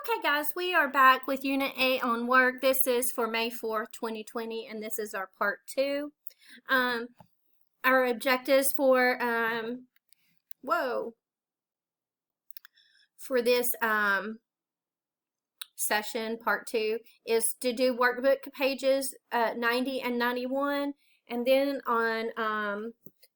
Okay guys, we are back with Unit 8 on work. This is for May 4th, 2020, and this is our part 2. Our objectives for this session, part 2, is to do workbook pages 90 and 91, and then on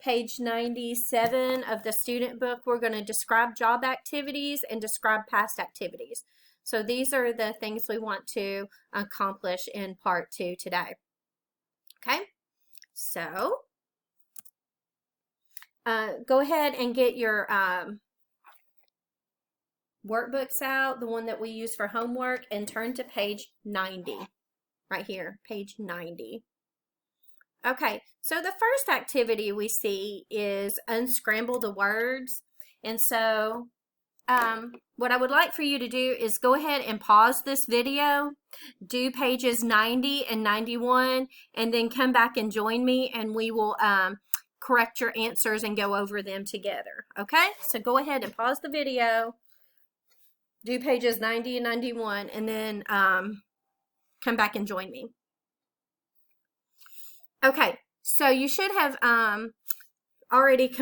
page 97 of the student book, we're going to describe job activities and describe past activities. So these are the things we want to accomplish in part 2 today. Okay, so go ahead and get your workbooks out, the one that we use for homework, and turn to page 90, right here, page 90. Okay, so the first activity we see is unscramble the words. And so what I would like for you to do is go ahead and pause this video, do pages 90 and 91, and then come back and join me, and we will correct your answers and go over them together. Okay, so go ahead and pause the video, do pages 90 and 91, and then come back and join me. Okay, so you should have already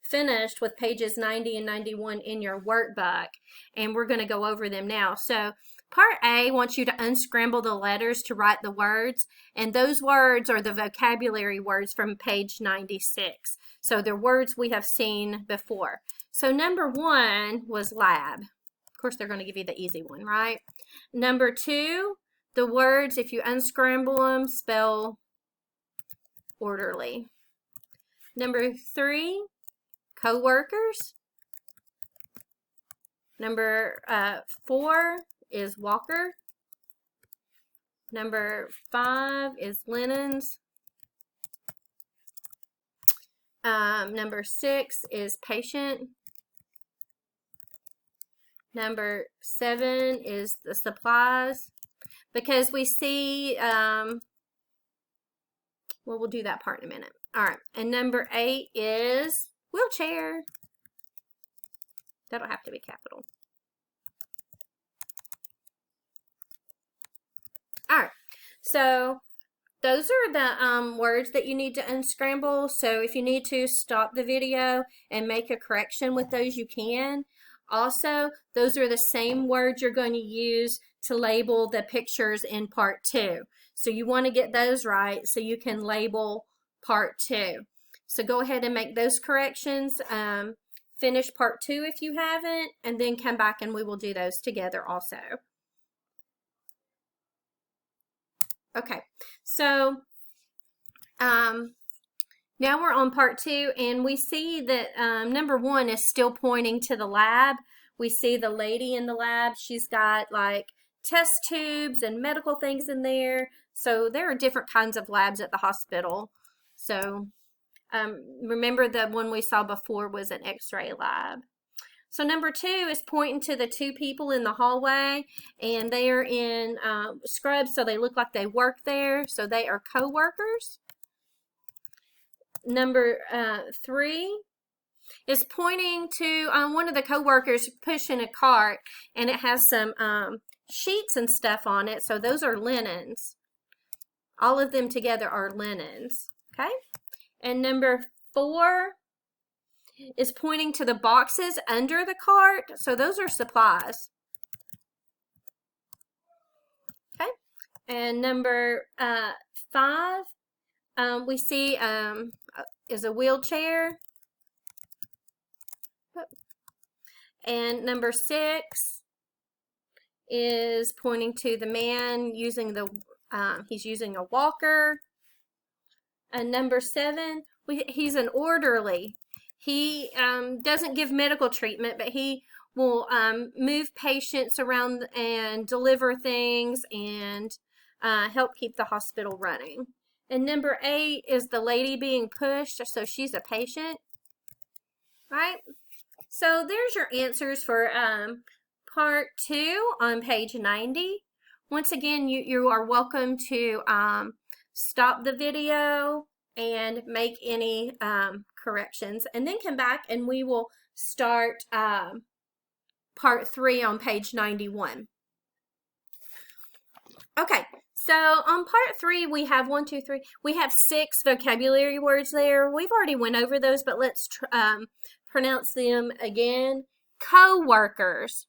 finished with pages 90 and 91 in your workbook, and we're going to go over them now. So part A wants you to unscramble the letters to write the words, and those words are the vocabulary words from page 96. So they're words we have seen before. So number 1 was lab. Of course, they're going to give you the easy one, right? Number 2, the words, if you unscramble them, spell orderly. Number 3, co-workers. Number 4 is walker. Number 5 is linens. Number 6 is patient. Number 7 is the supplies. Because we see, well, we'll do that part in a minute. All right, and number 8 is wheelchair. That'll have to be capital. All right, so those are the words that you need to unscramble. So if you need to stop the video and make a correction with those, you can. Also, those are the same words you're going to use to label the pictures in part 2. So you want to get those right so you can label part 2. So go ahead and make those corrections. Finish part 2 if you haven't, and then come back and we will do those together also. Okay, so now we're on part 2, and we see that number 1 is still pointing to the lab. We see the lady in the lab. She's got like test tubes and medical things in there. So there are different kinds of labs at the hospital. So remember the one we saw before was an x-ray lab. So number 2 is pointing to the 2 people in the hallway, and they are in scrubs, so they look like they work there. So they are co-workers. Number 3 is pointing to one of the co-workers pushing a cart, and it has some sheets and stuff on it. So those are linens. All of them together are linens. Okay. And number 4 is pointing to the boxes under the cart. So those are supplies. Okay. And number 5, we see is a wheelchair. And number 6 is pointing to the man using the, he's using a walker. And number 7, he's an orderly. He doesn't give medical treatment, but he will move patients around and deliver things and help keep the hospital running. And number 8 is the lady being pushed, so she's a patient, right? So there's your answers for part 2 on page 90. Once again, you are welcome to stop the video and make any corrections, and then come back and we will start part 3 on page 91. Okay, so on part 3, we have 6 vocabulary words there. We've already went over those, but let's pronounce them again. Co-workers.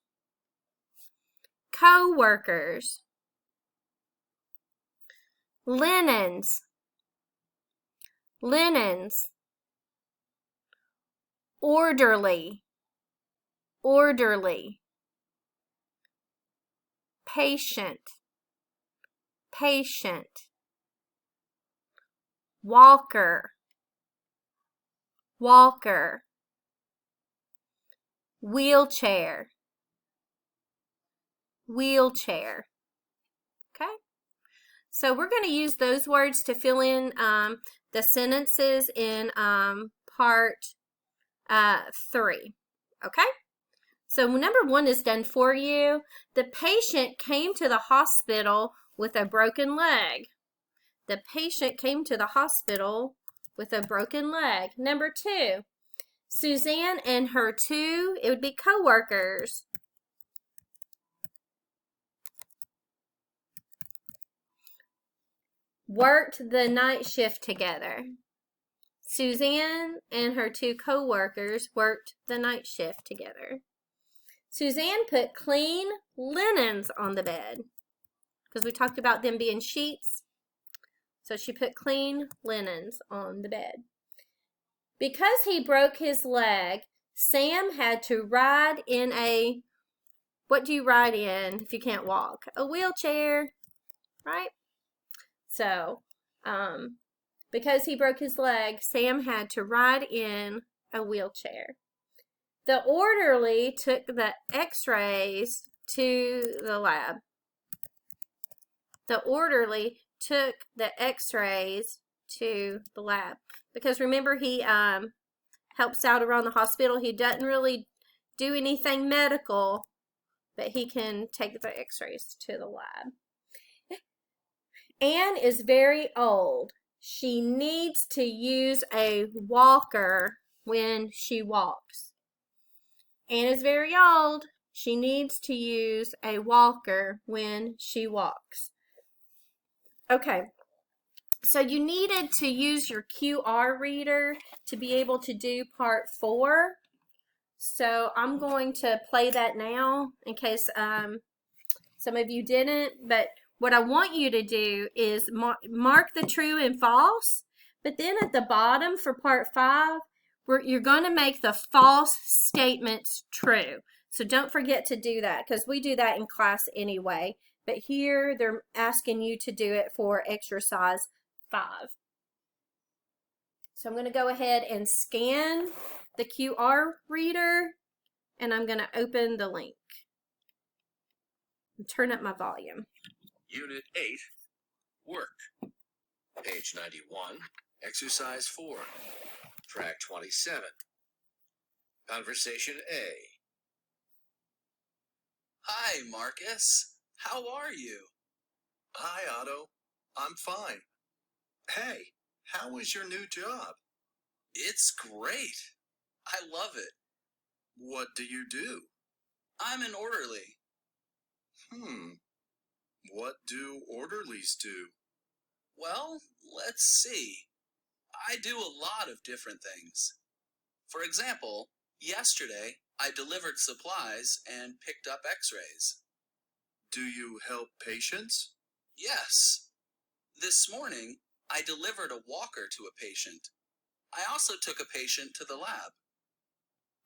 Co-workers. Linens. Linens. Orderly. Orderly. Patient. Patient. Walker. Walker. Wheelchair. Wheelchair. Okay? So we're going to use those words to fill in the sentences in part 3. Okay? So number 1 is done for you. The patient came to the hospital with a broken leg. The patient came to the hospital with a broken leg. Number 2, Suzanne and her 2, it would be co-workers, worked the night shift together. Suzanne and her 2 co-workers worked the night shift together. Suzanne put clean linens on the bed because we talked about them being sheets. So she put clean linens on the bed. Because he broke his leg, Sam had to ride in a, what do you ride in if you can't walk? A wheelchair, right? So, because he broke his leg, Sam had to ride in a wheelchair. The orderly took the x-rays to the lab. The orderly took the x-rays to the lab. Because remember, he helps out around the hospital. He doesn't really do anything medical, but he can take the x-rays to the lab. Anne is very old. She needs to use a walker when she walks. Anne is very old. She needs to use a walker when she walks. Okay, so you needed to use your QR reader to be able to do part 4. So I'm going to play that now in case some of you didn't. But what I want you to do is mark the true and false. But then at the bottom for part 5, you're going to make the false statements true. So don't forget to do that because we do that in class anyway. But here they're asking you to do it for exercise 5. So I'm going to go ahead and scan the QR reader and I'm going to open the link. And turn up my volume. Unit 8, Work. Page 91, Exercise 4, Track 27. Conversation A. Hi, Marcus. How are you? Hi, Otto. I'm fine. Hey, how is your new job? It's great. I love it. What do you do? I'm an orderly. What do orderlies do? Well, let's see. I do a lot of different things. For example, yesterday I delivered supplies and picked up x-rays. Do you help patients? Yes. This morning, I delivered a walker to a patient. I also took a patient to the lab.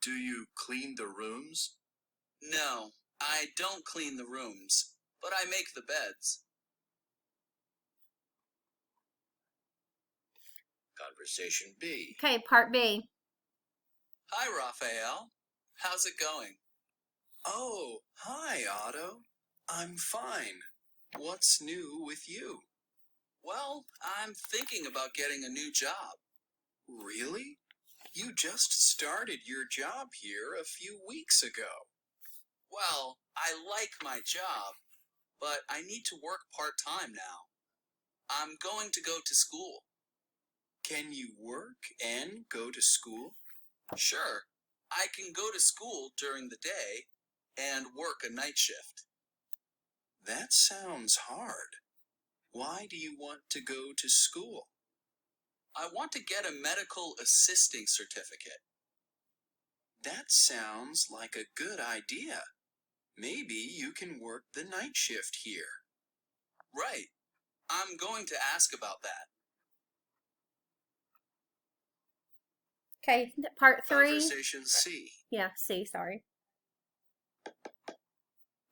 Do you clean the rooms? No, I don't clean the rooms, but I make the beds. Conversation B. Okay, part B. Hi, Raphael. How's it going? Oh, hi, Otto. I'm fine. What's new with you? Well, I'm thinking about getting a new job. Really? You just started your job here a few weeks ago. Well, I like my job, but I need to work part-time now. I'm going to go to school. Can you work and go to school? Sure, I can go to school during the day and work a night shift. That sounds hard. Why do you want to go to school? I want to get a medical assisting certificate. That sounds like a good idea. Maybe you can work the night shift here. Right. I'm going to ask about that. Okay, part 3. Conversation C. Yeah, C, sorry.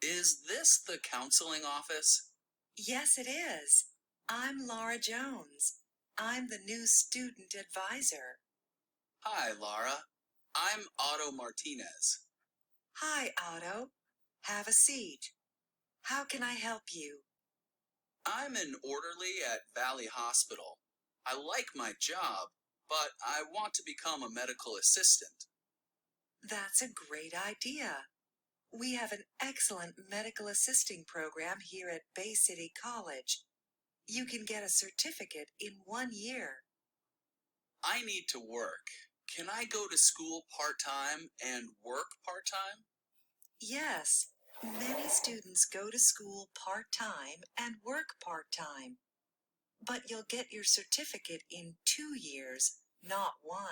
Is this the counseling office? Yes, it is. I'm Laura Jones. I'm the new student advisor. Hi, Laura. I'm Otto Martinez. Hi, Otto. Have a seat. How can I help you? I'm an orderly at Valley Hospital. I like my job, but I want to become a medical assistant. That's a great idea. We have an excellent medical assisting program here at Bay City College. You can get a certificate in 1 year. I need to work. Can I go to school part-time and work part-time? Yes, many students go to school part-time and work part-time. But you'll get your certificate in 2 years, not 1.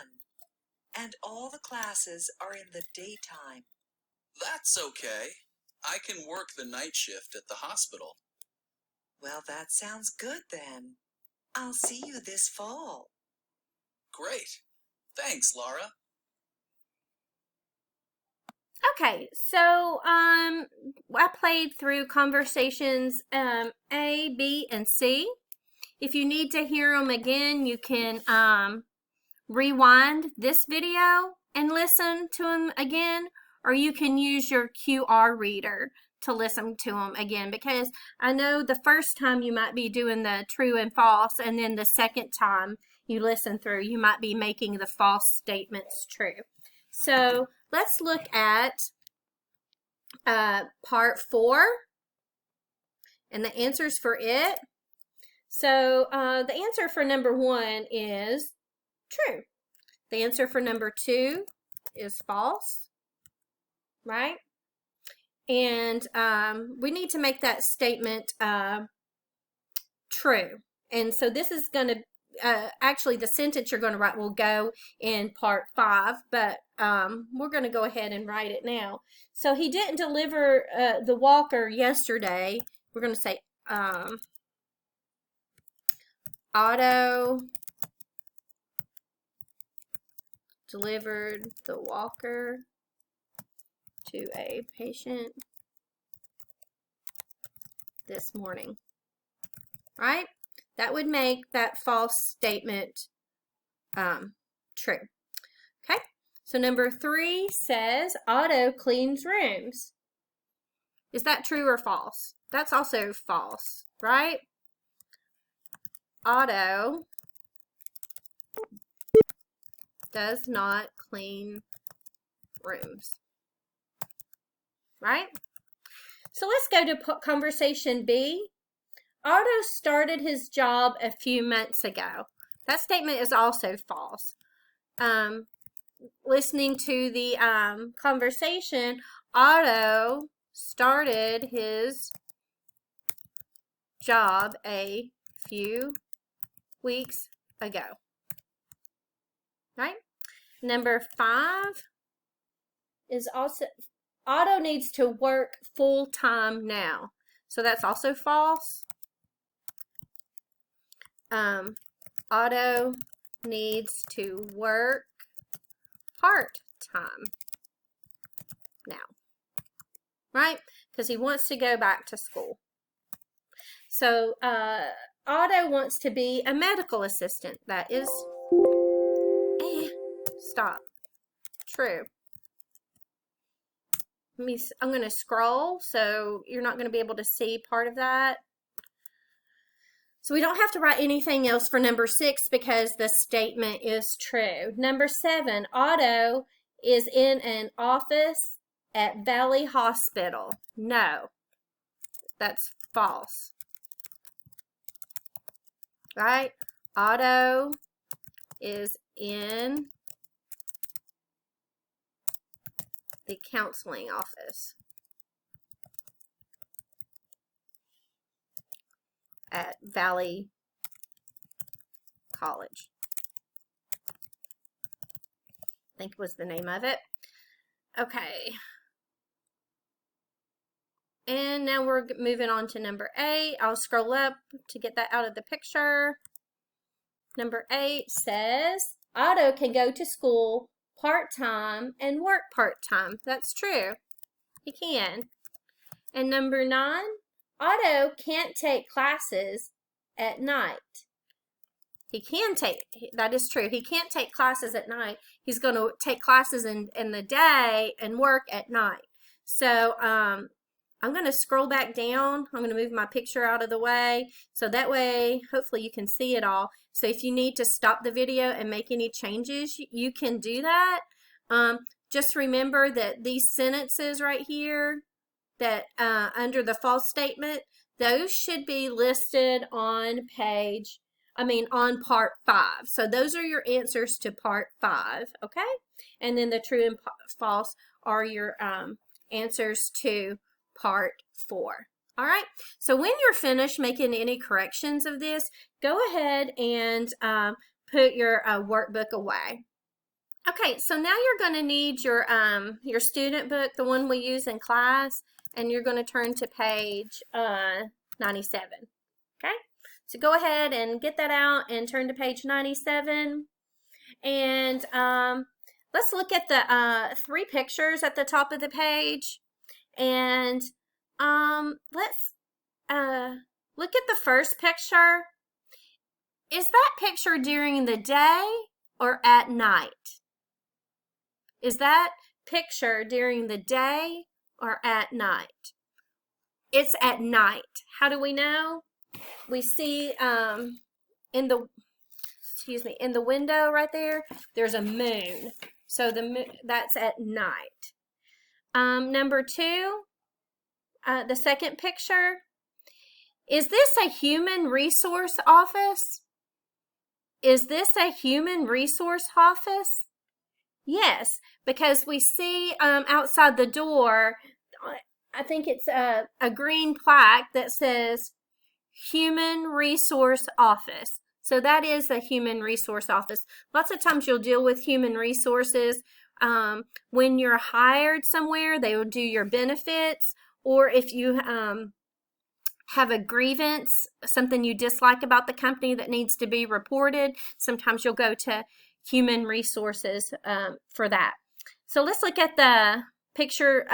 And all the classes are in the daytime. That's okay. I can work the night shift at the hospital. Well, that sounds good then. I'll see you this fall. Great. Thanks, Laura. Okay, so I played through conversations A, B, and C. If you need to hear them again, you can rewind this video and listen to them again, or you can use your QR reader to listen to them again, because I know the first time you might be doing the true and false, and then the second time you listen through, you might be making the false statements true. So let's look at part 4 and the answers for it. So the answer for number 1 is true. The answer for number 2 is false, right? And we need to make that statement true. And so this is going to, actually the sentence you're going to write will go in part 5, but we're going to go ahead and write it now. So he didn't deliver the walker yesterday. We're going to say Otto delivered the walker to a patient this morning, right? That would make that false statement true. Okay, so number 3 says Otto cleans rooms. Is that true or false? That's also false, right? Otto does not clean rooms, right? So let's go to conversation B. Otto started his job a few months ago. That statement is also false. Listening to the conversation, Otto started his job a few weeks ago. Right? Number 5 is also Otto needs to work full-time now. So that's also false. Otto needs to work part-time now, right? Because he wants to go back to school. So Otto wants to be a medical assistant. That is stop. True. I'm going to scroll, so you're not going to be able to see part of that. So we don't have to write anything else for number 6 because the statement is true. Number 7, Otto is in an office at Valley Hospital. No, that's false. Right? Otto is in the counseling office. at Valley College. I think was the name of it. Okay. And now we're moving on to number 8. I'll scroll up to get that out of the picture. Number 8 says, Otto can go to school part-time and work part-time. That's true. He can. And number 9, Otto can't take classes at night. He can take, that is true. He can't take classes at night. He's going to take classes in the day and work at night. So I'm going to scroll back down. I'm going to move my picture out of the way. So that way, hopefully you can see it all. So if you need to stop the video and make any changes, you can do that. Just remember that these sentences right here, that under the false statement, those should be listed on on part 5. So those are your answers to part 5, okay? And then the true and false are your answers to part 4. All right, so when you're finished making any corrections of this, go ahead and put your workbook away. Okay, so now you're going to need your student book, the one we use in class, and you're going to turn to page 97. Okay, so go ahead and get that out and turn to page 97. And let's look at the 3 pictures at the top of the page. And let's look at the first picture. Is that picture during the day or at night? Is that picture during the day or at night? It's at night. How do we know? We see in the window right there, there's a moon. So that's at night. Number 2, the second picture. Is this a human resource office? Is this a human resource office? Yes, because we see outside the door, I think it's a green plaque that says Human Resource Office. So that is a human resource office. Lots of times you'll deal with human resources when you're hired somewhere. They will do your benefits, or if you have a grievance, something you dislike about the company that needs to be reported, sometimes you'll go to human resources for that. So let's look at the picture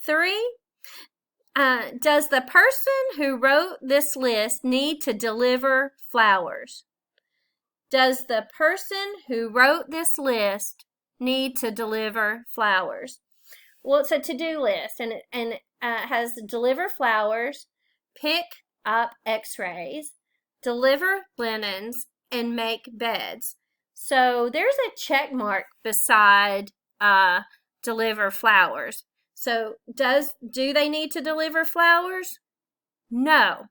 3. Does the person who wrote this list need to deliver flowers? Does the person who wrote this list need to deliver flowers? Well, it's a to-do list, and it has deliver flowers, pick up x-rays, deliver linens, and make beds. So there's a check mark beside deliver flowers. So do they need to deliver flowers? No.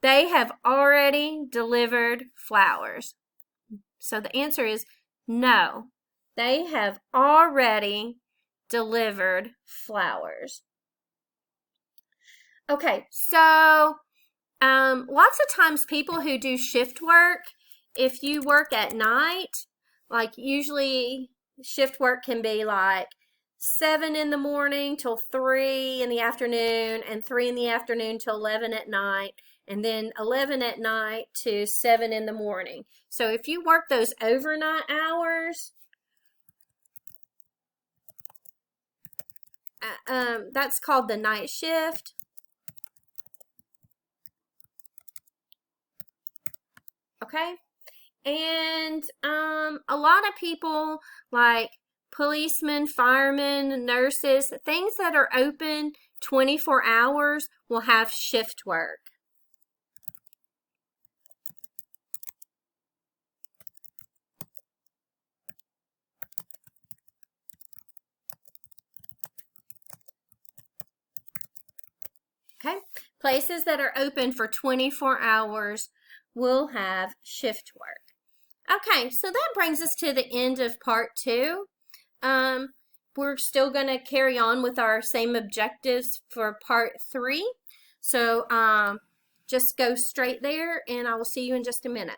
They have already delivered flowers. So the answer is no. They have already delivered flowers. Okay, so lots of times people who do shift work, if you work at night, like usually shift work can be like 7 in the morning till 3 in the afternoon, and 3 in the afternoon till 11 at night, and then 11 at night to 7 in the morning. So if you work those overnight hours, that's called the night shift. Okay, and a lot of people like policemen, firemen, nurses, things that are open 24 hours will have shift work. Okay, places that are open for 24 hours will have shift work. Okay, so that brings us to the end of part 2. We're still going to carry on with our same objectives for part 3. So just go straight there, and I will see you in just a minute.